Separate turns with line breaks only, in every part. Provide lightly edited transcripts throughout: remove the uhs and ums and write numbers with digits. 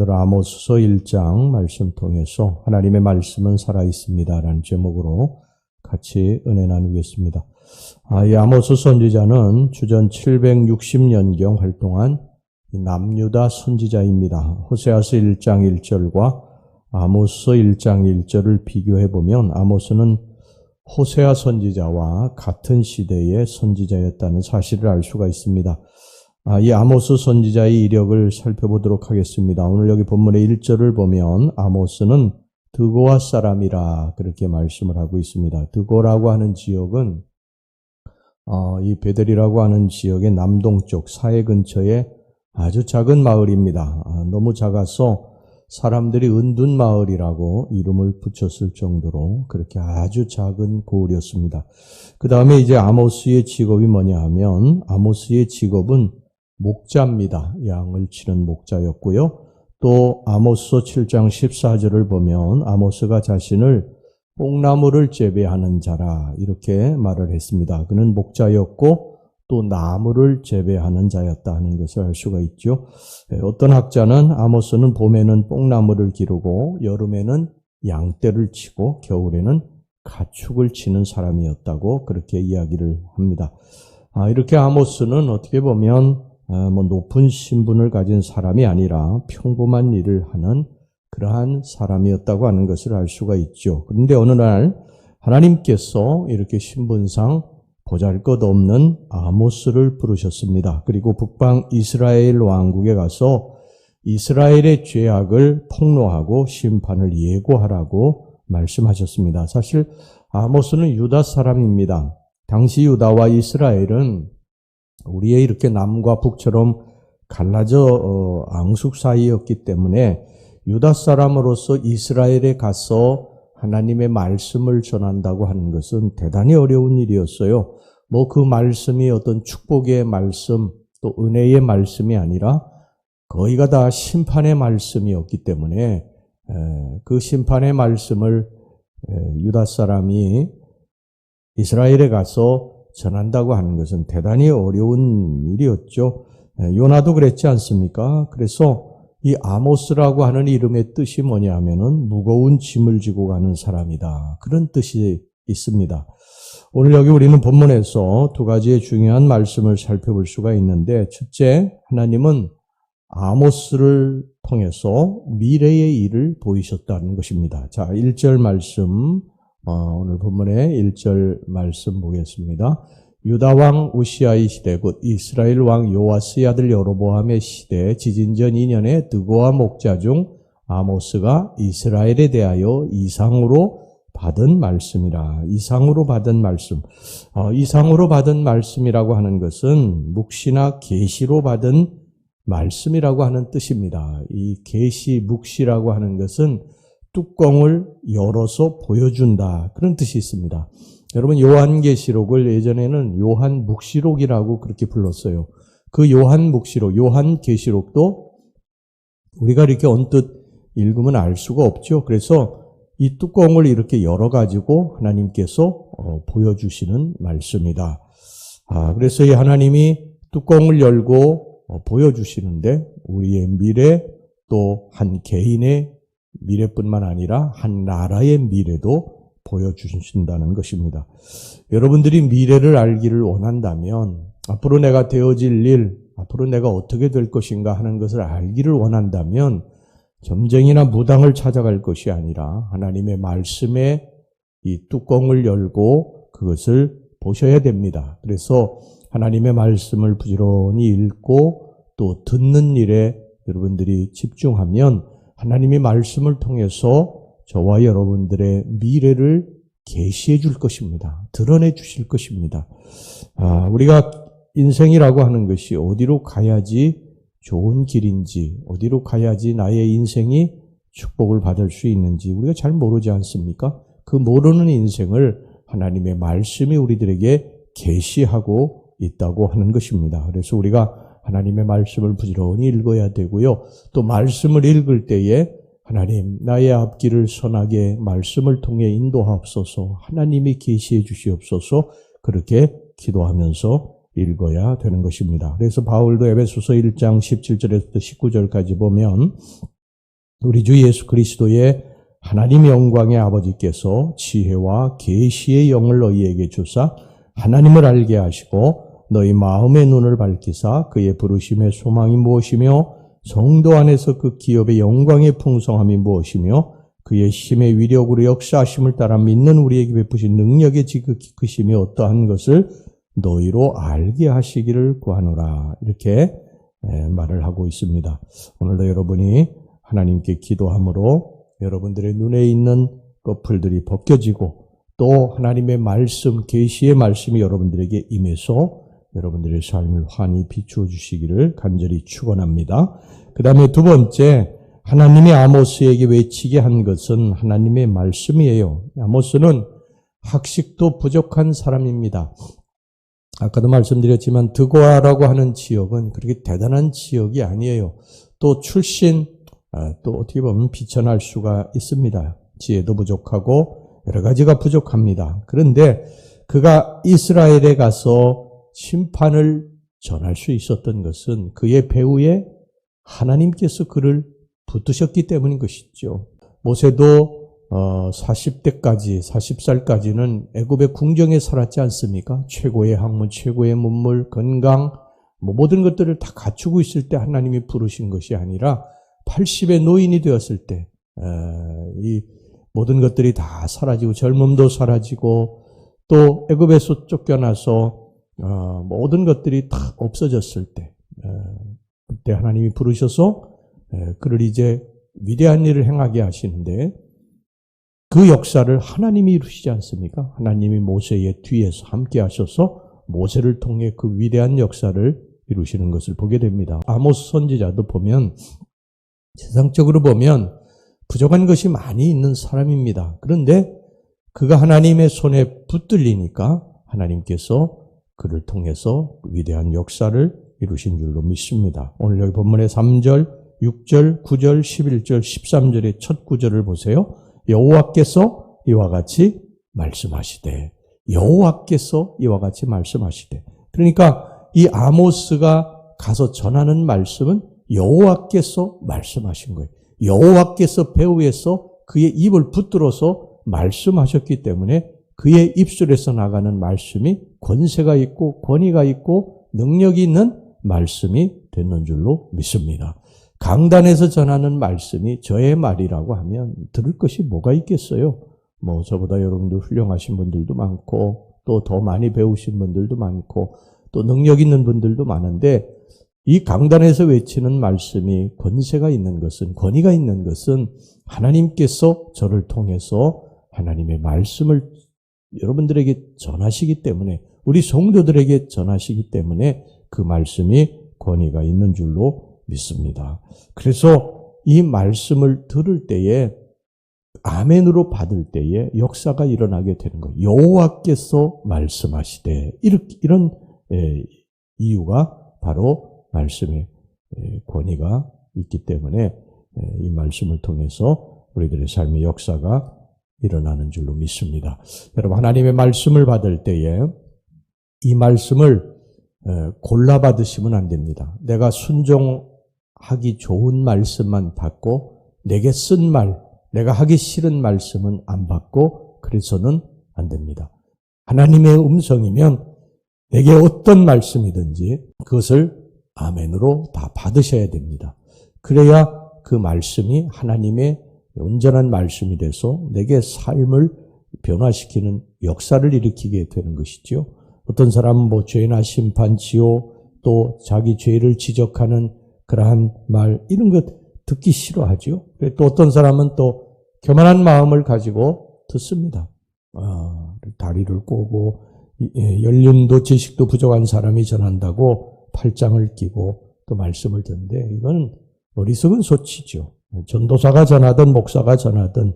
오늘 아모스서 1장 말씀 통해서 하나님의 말씀은 살아있습니다라는 제목으로 같이 은혜 나누겠습니다. 이 아모스 선지자는 주전 760년경 활동한 남유다 선지자입니다. 호세아서 1장 1절과 아모스 1장 1절을 비교해보면 아모스는 호세아 선지자와 같은 시대의 선지자였다는 사실을 알 수가 있습니다. 이 아모스 선지자의 이력을 살펴보도록 하겠습니다. 오늘 여기 본문의 1절을 보면 아모스는 드고아 사람이라 그렇게 말씀을 하고 있습니다. 드고라고 하는 지역은 이 베델이라고 하는 지역의 남동쪽 사해 근처에 아주 작은 마을입니다. 너무 작아서 사람들이 은둔 마을이라고 이름을 붙였을 정도로 그렇게 아주 작은 고을이었습니다. 그 다음에 이제 아모스의 직업이 뭐냐 하면 아모스의 직업은 목자입니다. 양을 치는 목자였고요. 또 아모스 7장 14절을 보면 아모스가 자신을 뽕나무를 재배하는 자라 이렇게 말을 했습니다. 그는 목자였고 또 나무를 재배하는 자였다 하는 것을 알 수가 있죠. 어떤 학자는 아모스는 봄에는 뽕나무를 기르고 여름에는 양떼를 치고 겨울에는 가축을 치는 사람이었다고 그렇게 이야기를 합니다. 이렇게 아모스는 어떻게 보면 높은 신분을 가진 사람이 아니라 평범한 일을 하는 그러한 사람이었다고 하는 것을 알 수가 있죠. 그런데 어느 날 하나님께서 이렇게 신분상 보잘것없는 아모스를 부르셨습니다. 그리고 북방 이스라엘 왕국에 가서 이스라엘의 죄악을 폭로하고 심판을 예고하라고 말씀하셨습니다. 사실 아모스는 유다 사람입니다. 당시 유다와 이스라엘은 우리의 이렇게 남과 북처럼 갈라져 앙숙 사이였기 때문에 유다 사람으로서 이스라엘에 가서 하나님의 말씀을 전한다고 하는 것은 대단히 어려운 일이었어요. 그 말씀이 어떤 축복의 말씀 또 은혜의 말씀이 아니라 거의가 다 심판의 말씀이었기 때문에 그 심판의 말씀을 유다 사람이 이스라엘에 가서 전한다고 하는 것은 대단히 어려운 일이었죠. 요나도 그랬지 않습니까? 그래서 이 아모스라고 하는 이름의 뜻이 뭐냐 하면은 무거운 짐을 지고 가는 사람이다. 그런 뜻이 있습니다. 오늘 여기 우리는 본문에서 두 가지의 중요한 말씀을 살펴볼 수가 있는데 첫째, 하나님은 아모스를 통해서 미래의 일을 보이셨다는 것입니다. 자, 1절 말씀 오늘 본문의 1절 말씀 보겠습니다. 유다 왕 우시아의 시대 곧 이스라엘 왕 요아스의 아들 여로보암의 시대 지진전 2년에 드고아 목자 중 아모스가 이스라엘에 대하여 이상으로 받은 말씀이라. 이상으로 받은 말씀. 이상으로 받은 말씀이라고 하는 것은 묵시나 계시로 받은 말씀이라고 하는 뜻입니다. 이 계시, 묵시라고 하는 것은 뚜껑을 열어서 보여준다. 그런 뜻이 있습니다. 여러분 요한계시록을 예전에는 요한묵시록이라고 그렇게 불렀어요. 그 요한묵시록, 요한계시록도 우리가 이렇게 언뜻 읽으면 알 수가 없죠. 그래서 이 뚜껑을 이렇게 열어가지고 하나님께서 보여주시는 말씀이다. 그래서 이 하나님이 뚜껑을 열고 보여주시는데 우리의 미래 또 한 개인의 미래뿐만 아니라 한 나라의 미래도 보여주신다는 것입니다. 여러분들이 미래를 알기를 원한다면 앞으로 내가 되어질 일, 앞으로 내가 어떻게 될 것인가 하는 것을 알기를 원한다면 점쟁이나 무당을 찾아갈 것이 아니라 하나님의 말씀에 이 뚜껑을 열고 그것을 보셔야 됩니다. 그래서 하나님의 말씀을 부지런히 읽고 또 듣는 일에 여러분들이 집중하면 하나님의 말씀을 통해서 저와 여러분들의 미래를 계시해 줄 것입니다. 드러내 주실 것입니다. 우리가 인생이라고 하는 것이 어디로 가야지 좋은 길인지, 어디로 가야지 나의 인생이 축복을 받을 수 있는지 우리가 잘 모르지 않습니까? 그 모르는 인생을 하나님의 말씀이 우리들에게 계시하고 있다고 하는 것입니다. 그래서 우리가 하나님의 말씀을 부지런히 읽어야 되고요. 또 말씀을 읽을 때에 하나님 나의 앞길을 선하게 말씀을 통해 인도하옵소서 하나님이 계시해 주시옵소서 그렇게 기도하면서 읽어야 되는 것입니다. 그래서 바울도 에베소서 1장 17절에서 19절까지 보면 우리 주 예수 그리스도의 하나님의 영광의 아버지께서 지혜와 계시의 영을 너희에게 주사 하나님을 알게 하시고 너희 마음의 눈을 밝히사 그의 부르심의 소망이 무엇이며 성도 안에서 그 기업의 영광의 풍성함이 무엇이며 그의 힘의 위력으로 역사하심을 따라 믿는 우리에게 베푸신 능력의 지극히 크심이 어떠한 것을 너희로 알게 하시기를 구하노라. 이렇게 말을 하고 있습니다. 오늘도 여러분이 하나님께 기도함으로 여러분들의 눈에 있는 꺼풀들이 벗겨지고 또 하나님의 말씀, 계시의 말씀이 여러분들에게 임해서 여러분들의 삶을 환히 비추어 주시기를 간절히 축원합니다. 그 다음에 두 번째, 하나님이 아모스에게 외치게 한 것은 하나님의 말씀이에요. 아모스는 학식도 부족한 사람입니다. 아까도 말씀드렸지만 드고아라고 하는 지역은 그렇게 대단한 지역이 아니에요. 또 출신, 또 어떻게 보면 비천할 수가 있습니다. 지혜도 부족하고 여러 가지가 부족합니다. 그런데 그가 이스라엘에 가서 심판을 전할 수 있었던 것은 그의 배후에 하나님께서 그를 붙드셨기 때문인 것이죠. 모세도 40대까지, 40살까지는 애굽의 궁정에 살았지 않습니까? 최고의 학문, 최고의 문물, 건강, 모든 것들을 다 갖추고 있을 때 하나님이 부르신 것이 아니라 80의 노인이 되었을 때 이 모든 것들이 다 사라지고 젊음도 사라지고 또 애굽에서 쫓겨나서 모든 것들이 다 없어졌을 때 그때 하나님이 부르셔서 그를 이제 위대한 일을 행하게 하시는데 그 역사를 하나님이 이루시지 않습니까? 하나님이 모세의 뒤에서 함께 하셔서 모세를 통해 그 위대한 역사를 이루시는 것을 보게 됩니다. 아모스 선지자도 보면 세상적으로 보면 부족한 것이 많이 있는 사람입니다. 그런데 그가 하나님의 손에 붙들리니까 하나님께서 그를 통해서 위대한 역사를 이루신 줄로 믿습니다. 오늘 여기 본문의 3절, 6절, 9절, 11절, 13절의 첫 구절을 보세요. 여호와께서 이와 같이 말씀하시되, 여호와께서 이와 같이 말씀하시되. 그러니까 이 아모스가 가서 전하는 말씀은 여호와께서 말씀하신 거예요. 여호와께서 배후에서 그의 입을 붙들어서 말씀하셨기 때문에 그의 입술에서 나가는 말씀이 권세가 있고 권위가 있고 능력이 있는 말씀이 되는 줄로 믿습니다. 강단에서 전하는 말씀이 저의 말이라고 하면 들을 것이 뭐가 있겠어요? 저보다 여러분들 훌륭하신 분들도 많고 또 더 많이 배우신 분들도 많고 또 능력 있는 분들도 많은데 이 강단에서 외치는 말씀이 권세가 있는 것은, 권위가 있는 것은 하나님께서 저를 통해서 하나님의 말씀을 여러분들에게 전하시기 때문에, 우리 성도들에게 전하시기 때문에 그 말씀이 권위가 있는 줄로 믿습니다. 그래서 이 말씀을 들을 때에, 아멘으로 받을 때에 역사가 일어나게 되는 거예요. 여호와께서 말씀하시되, 이런 이유가 바로 말씀의 권위가 있기 때문에 이 말씀을 통해서 우리들의 삶의 역사가 일어나는 줄로 믿습니다. 여러분, 하나님의 말씀을 받을 때에 이 말씀을 골라 받으시면 안 됩니다. 내가 순종하기 좋은 말씀만 받고 내게 쓴 말, 내가 하기 싫은 말씀은 안 받고 그래서는 안 됩니다. 하나님의 음성이면 내게 어떤 말씀이든지 그것을 아멘으로 다 받으셔야 됩니다. 그래야 그 말씀이 하나님의 온전한 말씀이 돼서 내게 삶을 변화시키는 역사를 일으키게 되는 것이죠. 어떤 사람은 죄나 심판, 지옥, 또 자기 죄를 지적하는 그러한 말, 이런 것 듣기 싫어하죠. 또 어떤 사람은 또 교만한 마음을 가지고 듣습니다. 다리를 꼬고 연륜도 지식도 부족한 사람이 전한다고 팔짱을 끼고 또 말씀을 듣는데 이건 어리석은 소치죠. 전도사가 전하든 목사가 전하든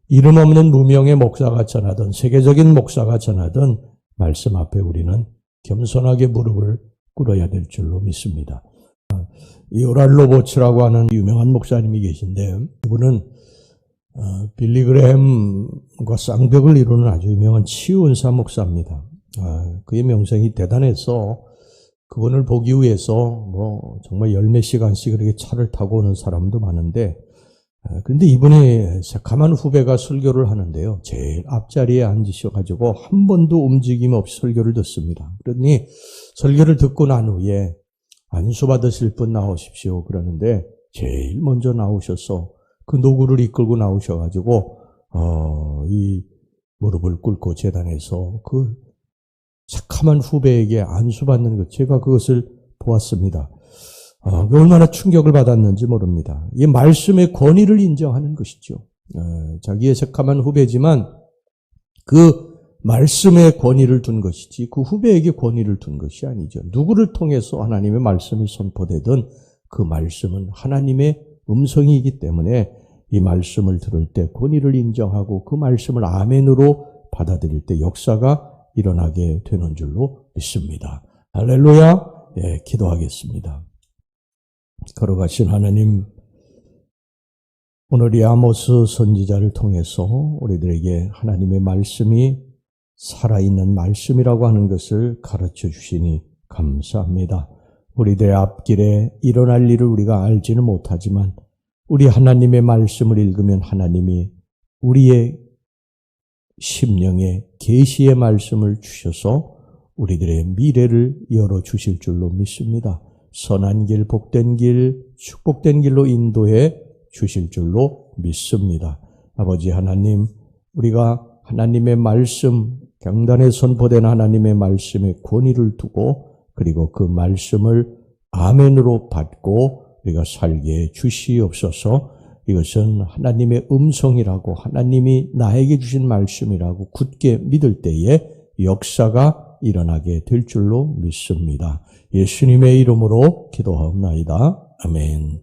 이름 없는 무명의 목사가 전하든 세계적인 목사가 전하든 말씀 앞에 우리는 겸손하게 무릎을 꿇어야 될 줄로 믿습니다. 이 오랄 로버츠라고 하는 유명한 목사님이 계신데 그분은 빌리 그레햄과 쌍벽을 이루는 아주 유명한 치유은사 목사입니다. 그의 명성이 대단해서 그분을 보기 위해서 정말 열몇 시간씩 그렇게 차를 타고 오는 사람도 많은데 근데 이번에 새카만 후배가 설교를 하는데요. 제일 앞자리에 앉으셔가지고 한 번도 움직임 없이 설교를 듣습니다. 그러니 설교를 듣고 난 후에 안수 받으실 분 나오십시오. 그러는데 제일 먼저 나오셔서 그 노구를 이끌고 나오셔가지고 이 무릎을 꿇고 제단에서 그 새카만 후배에게 안수 받는 것, 제가 그것을 보았습니다. 얼마나 충격을 받았는지 모릅니다. 이 말씀의 권위를 인정하는 것이죠. 자기의 새카만 후배지만 그 말씀의 권위를 둔 것이지 그 후배에게 권위를 둔 것이 아니죠. 누구를 통해서 하나님의 말씀이 선포되든 그 말씀은 하나님의 음성이기 때문에 이 말씀을 들을 때 권위를 인정하고 그 말씀을 아멘으로 받아들일 때 역사가 일어나게 되는 줄로 믿습니다. 할렐루야. 예, 기도하겠습니다. 걸어가신 하나님, 오늘 이 아모스 선지자를 통해서 우리들에게 하나님의 말씀이 살아있는 말씀이라고 하는 것을 가르쳐 주시니 감사합니다. 우리들의 앞길에 일어날 일을 우리가 알지는 못하지만 우리 하나님의 말씀을 읽으면 하나님이 우리의 심령에 계시의 말씀을 주셔서 우리들의 미래를 열어주실 줄로 믿습니다. 선한 길, 복된 길, 축복된 길로 인도해 주실 줄로 믿습니다. 아버지 하나님, 우리가 하나님의 말씀, 경단에 선포된 하나님의 말씀에 권위를 두고 그리고 그 말씀을 아멘으로 받고 우리가 살게 주시옵소서. 이것은 하나님의 음성이라고 하나님이 나에게 주신 말씀이라고 굳게 믿을 때에 역사가 일어나게 될 줄로 믿습니다. 예수님의 이름으로 기도하옵나이다. 아멘.